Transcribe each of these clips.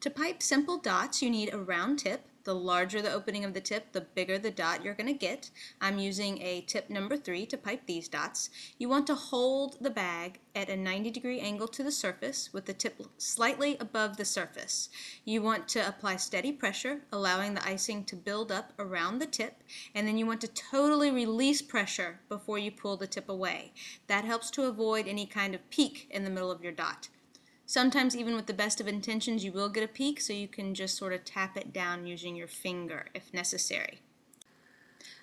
To pipe simple dots, you need a round tip. The larger the opening of the tip, the bigger the dot you're going to get. I'm using a tip number 3 to pipe these dots. You want to hold the bag at a 90-degree angle to the surface with the tip slightly above the surface. You want to apply steady pressure, allowing the icing to build up around the tip, and then you want to totally release pressure before you pull the tip away. That helps to avoid any kind of peak in the middle of your dot. Sometimes even with the best of intentions you will get a peak, so you can just sort of tap it down using your finger if necessary.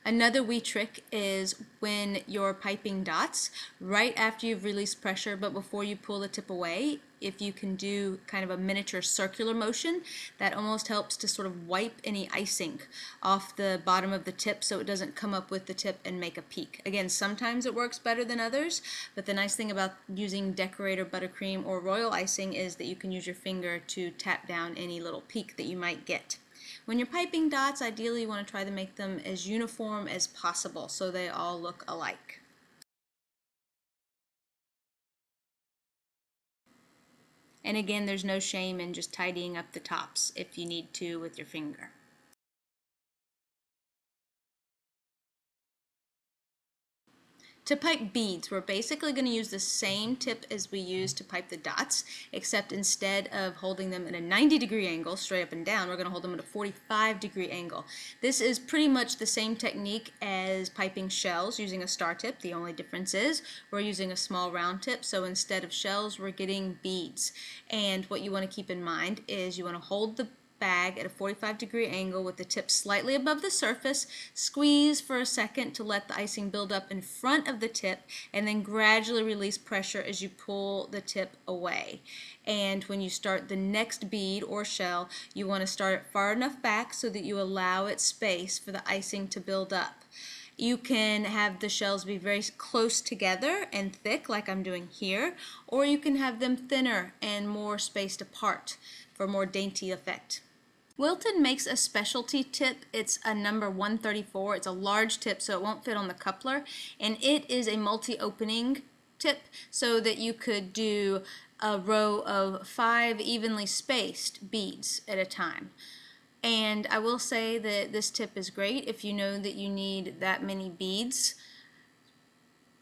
Another wee trick is when you're piping dots, right after you've released pressure but before you pull the tip away, if you can do kind of a miniature circular motion, that almost helps to sort of wipe any icing off the bottom of the tip so it doesn't come up with the tip and make a peak. Again, sometimes it works better than others, but the nice thing about using decorator buttercream or royal icing is that you can use your finger to tap down any little peak that you might get. When you're piping dots, ideally you want to try to make them as uniform as possible so they all look alike. And again, there's no shame in just tidying up the tops if you need to with your finger. To pipe beads, we're basically going to use the same tip as we used to pipe the dots, except instead of holding them at a 90-degree angle straight up and down, we're going to hold them at a 45-degree angle. This is pretty much the same technique as piping shells using a star tip. The only difference is we're using a small round tip, so instead of shells we're getting beads. And what you want to keep in mind is you want to hold the bag at a 45-degree angle with the tip slightly above the surface, squeeze for a second to let the icing build up in front of the tip, and then gradually release pressure as you pull the tip away. And when you start the next bead or shell, you want to start it far enough back so that you allow it space for the icing to build up. You can have the shells be very close together and thick like I'm doing here, or you can have them thinner and more spaced apart for a more dainty effect. Wilton makes a specialty tip. It's a number 134. It's a large tip so it won't fit on the coupler, and it is a multi-opening tip so that you could do a row of 5 evenly spaced beads at a time. And I will say that this tip is great if you know that you need that many beads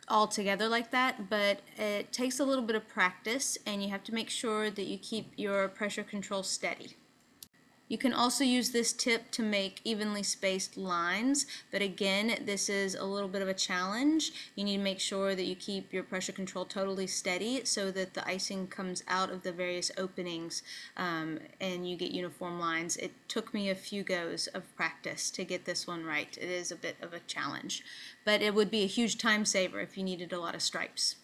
all together like that, but it takes a little bit of practice and you have to make sure that you keep your pressure control steady. You can also use this tip to make evenly spaced lines, but again, this is a little bit of a challenge. You need to make sure that you keep your pressure control totally steady so that the icing comes out of the various openings and you get uniform lines. It took me a few goes of practice to get this one right. It is a bit of a challenge, but it would be a huge time saver if you needed a lot of stripes.